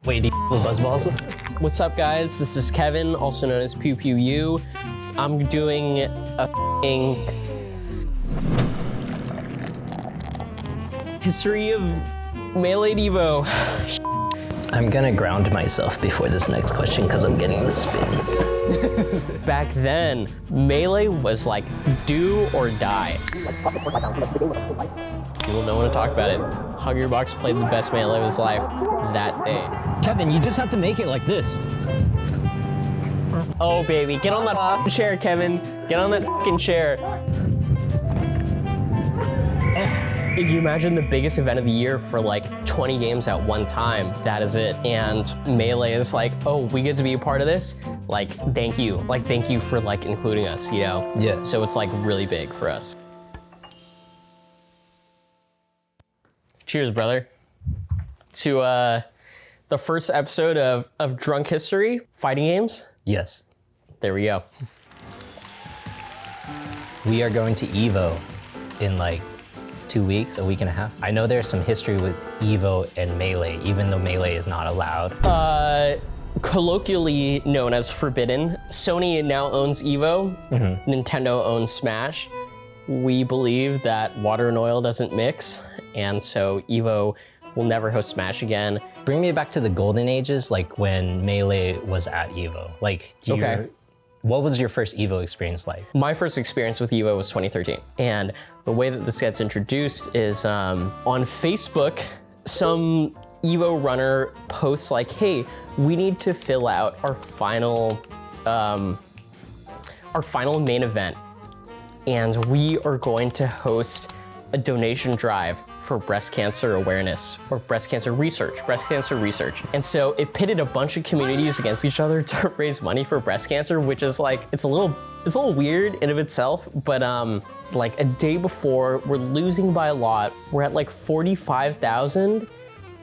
Wait, do you with buzzballs? What's up, guys? This is Kevin, also known as PewPewU. I'm doing a history of Melee Evo. I'm gonna ground myself before this next question because I'm getting the spins. Back then, Melee was like do or die. People don't want to talk about it. HungryBox played the best Melee of his life that day. Kevin, you just have to make it like this. Oh, baby, get on that f***ing chair, Kevin. Get on that f***ing chair. If you imagine the biggest event of the year for like 20 games at one time, that is it. And Melee is like, oh, we get to be a part of this? Like, thank you. Like, thank you for like including us, you know? Yeah. So it's like really big for us. Cheers, brother. To the first episode of Drunk History, fighting games. Yes. There we go. We are going to Evo in like 2 weeks, a week and a half. I know there's some history with Evo and Melee, even though Melee is not allowed. Colloquially known as forbidden. Sony now owns Evo. Mm-hmm. Nintendo owns Smash. We believe that water and oil doesn't mix, and so Evo will never host Smash again. Bring me back to the golden ages, like when Melee was at Evo. Like, what was your first Evo experience like? My first experience with Evo was 2013. And the way that this gets introduced is on Facebook, some Evo runner posts like, hey, we need to fill out our final main event. And we are going to host a donation drive for breast cancer awareness or breast cancer research. And so it pitted a bunch of communities against each other to raise money for breast cancer, which is like, it's a little weird in of itself, but like a day before, we're losing by a lot. We're at like 45,000,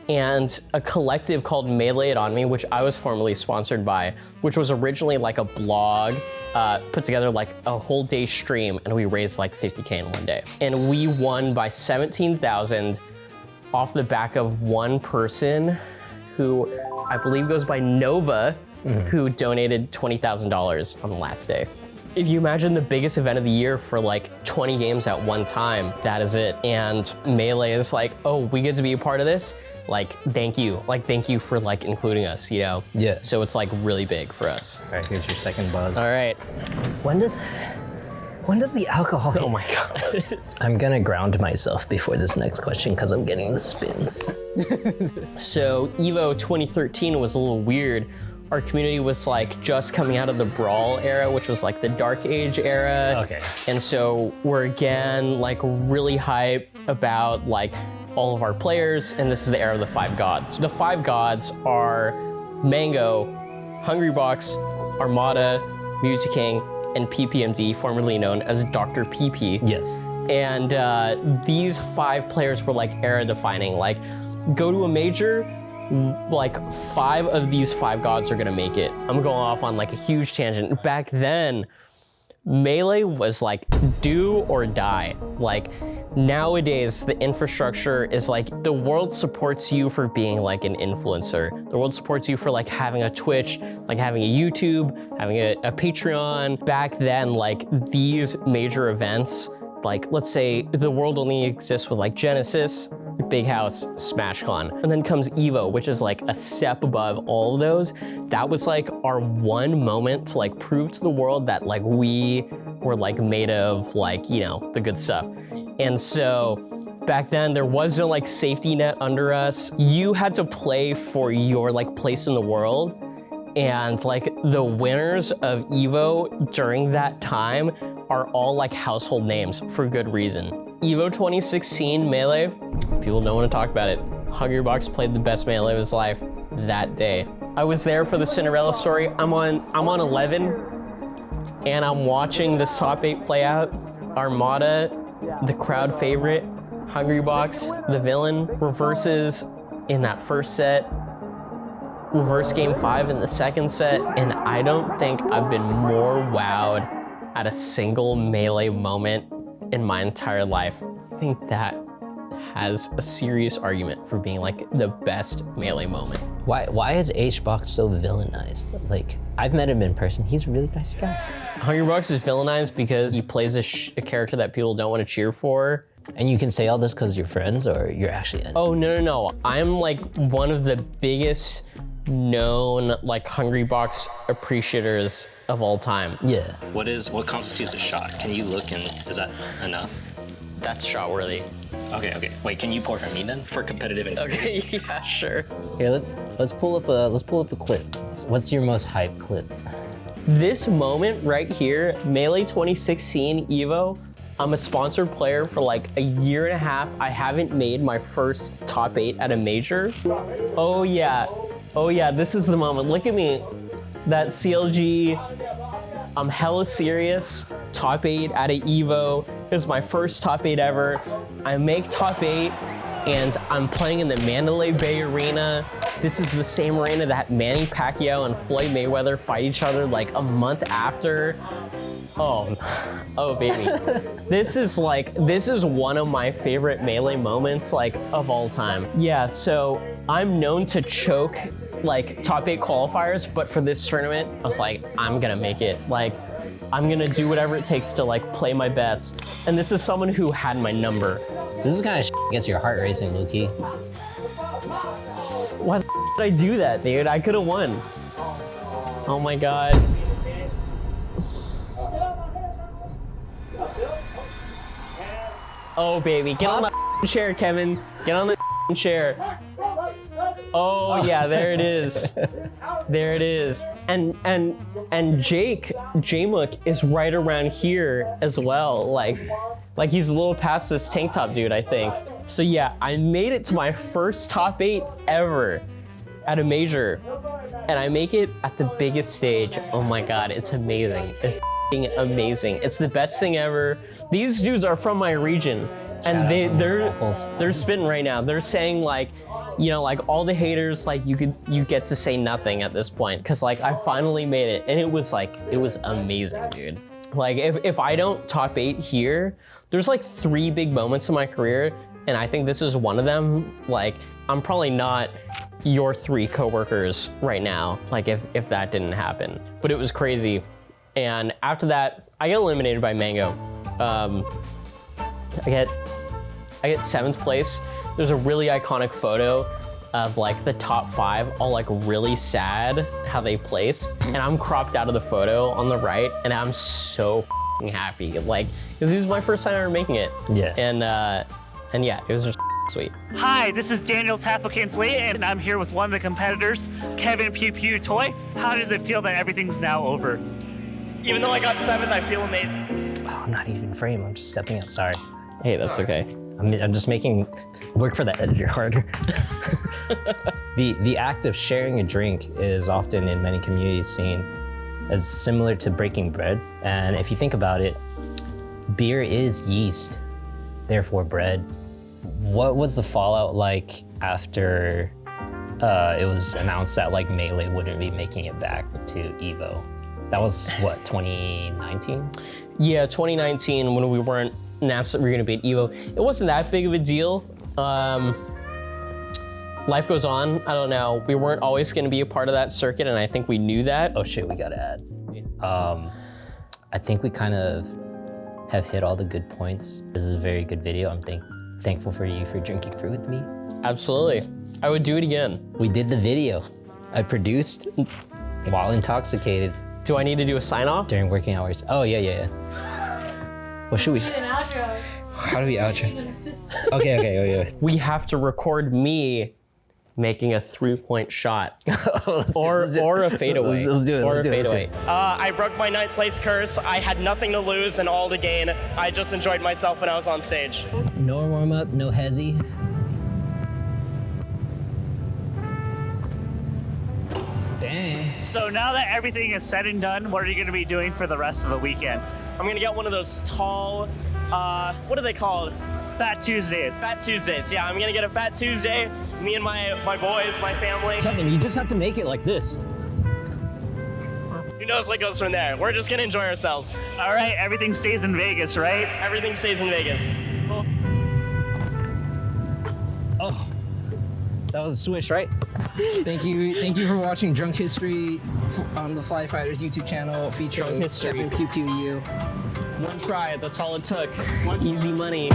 and a collective called Melee It On Me, which I was formerly sponsored by, which was originally like a blog, put together like a whole day stream, and we raised like 50K in one day. And we won by 17,000 off the back of one person who I believe goes by Nova, who donated $20,000 on the last day. If you imagine the biggest event of the year for like 20 games at one time, that is it. And Melee is like, oh, we get to be a part of this? Like, thank you. Like, thank you for like including us, you know? Yeah. So it's like really big for us. All right, here's your second buzz. All right. When does the alcohol? Oh my God. I'm gonna ground myself before this next question because I'm getting the spins. So Evo 2013 was a little weird. Our community was like just coming out of the Brawl era, which was like the Dark Age era. Okay. And so we're again like really hype about like all of our players, and this is the era of the 5 gods. The 5 gods are Mango, HungryBox, Armada, Musiking, and PPMD, formerly known as Dr. PP. Yes. And these 5 players were like era defining. Like, go to a major, like 5 of these 5 gods are gonna make it. I'm going off on like a huge tangent. Back then, Melee was like do or die. Like, nowadays, the infrastructure is like, the world supports you for being like an influencer. The world supports you for like having a Twitch, like having a YouTube, having a Patreon. Back then, like these major events, like let's say the world only exists with like Genesis, Big House, SmashCon, and then comes Evo, which is like a step above all of those. That was like our one moment to like prove to the world that like we were like made of like, you know, the good stuff. And so back then there was no like safety net under us. You had to play for your like place in the world. And like the winners of Evo during that time are all like household names for good reason. Evo 2016 Melee, people don't want to talk about it. HungryBox played the best Melee of his life that day. I was there for the Cinderella story. I'm on 11, and I'm watching this top 8 play out. Armada, the crowd favorite, HungryBox, the villain, reverses in that first set, reverse game 5 in the second set, and I don't think I've been more wowed at a single Melee moment in my entire life. I think that has a serious argument for being like the best Melee moment. Why is HBox so villainized? Like, I've met him in person. He's a really nice guy. HungryBox is villainized because he plays a character that people don't want to cheer for. And you can say all this because you're friends, or you're actually enemies? Oh, no. I'm like one of the biggest known like HungryBox appreciators of all time. Yeah. What constitutes a shot? Can you look and is that enough? That's shot worthy. Okay. Wait, can you pour for me then for competitive? Okay, yeah, sure. Here, let's pull up a clip. What's your most hyped clip? This moment right here, Melee 2016 Evo. I'm a sponsored player for like a year and a half. I haven't made my first top 8 at a major. Oh yeah, this is the moment. Look at me. That CLG, I'm hella serious. Top 8 at a Evo. It was my first top 8 ever. I make top 8 and I'm playing in the Mandalay Bay Arena. This is the same arena that Manny Pacquiao and Floyd Mayweather fight each other like a month after. Oh baby. This is one of my favorite Melee moments like of all time. Yeah, so I'm known to choke like top 8 qualifiers, but for this tournament, I was like, I'm gonna make it. Like, I'm gonna do whatever it takes to like play my best. And this is someone who had my number. This is kind of gets your heart racing, Lukey. Why the did I do that, dude? I could have won. Oh my God. Oh baby, get on the chair, Kevin. Get on the chair. Oh yeah, there it is. There it is. And J-Mook is right around here as well. Like he's a little past this tank top dude, I think. So yeah, I made it to my first top 8 ever at a major. And I make it at the biggest stage. Oh my God, it's amazing. It's amazing. It's the best thing ever. These dudes are from my region and they're spitting right now. They're saying like, you know, like all the haters, like you get to say nothing at this point. Cause like I finally made it and it was amazing, dude. Like if I don't top 8 here, there's like 3 big moments in my career. And I think this is one of them. Like I'm probably not your 3 coworkers right now. Like if that didn't happen, but it was crazy. And after that, I get eliminated by Mango. I get 7th place. There's a really iconic photo of like the top 5, all like really sad how they placed. And I'm cropped out of the photo on the right, and I'm so happy. Like, because it was my first time ever making it. Yeah. And yeah, it was just sweet. Hi, this is Daniel Taffel-Kinsley, and I'm here with one of the competitors, Kevin PewPewU Toy. How does it feel that everything's now over? Even though I got 7th, I feel amazing. Oh, I'm not even frame. I'm just stepping up. Sorry. Hey, that's okay. I'm just making work for the editor harder. The act of sharing a drink is often in many communities seen as similar to breaking bread. And if you think about it, beer is yeast, therefore bread. What was the fallout like after it was announced that like Melee wouldn't be making it back to Evo? That was what, 2019? Yeah, 2019 when we weren't announced that we were gonna be at Evo. It wasn't that big of a deal. Life goes on, I don't know. We weren't always gonna be a part of that circuit, and I think we knew that. Oh shit, we gotta add. I think we kind of have hit all the good points. This is a very good video. I'm thankful for you for drinking fruit with me. Absolutely, I would do it again. We did the video. I produced while intoxicated. Do I need to do a sign off? During working hours. Oh yeah. What should we? An outro. How do we outro? Okay. We have to record me making a 3-point shot, or a fadeaway. Let's do it. I broke my 9th place curse. I had nothing to lose and all to gain. I just enjoyed myself when I was on stage. No warm up, no hezzy. Dang. So now that everything is said and done, what are you going to be doing for the rest of the weekend? I'm gonna get one of those tall, what are they called? Fat Tuesdays. Fat Tuesdays, yeah, I'm gonna get a Fat Tuesday. Me and my boys, my family. Kevin, you just have to make it like this. Who knows what goes from there? We're just gonna enjoy ourselves. All right, everything stays in Vegas, right? Everything stays in Vegas. That was a swish, right? Thank you for watching Drunk History on the Fly Fighters YouTube channel featuring Drunk History. Captain PewPewU. One try, that's all it took. Easy money.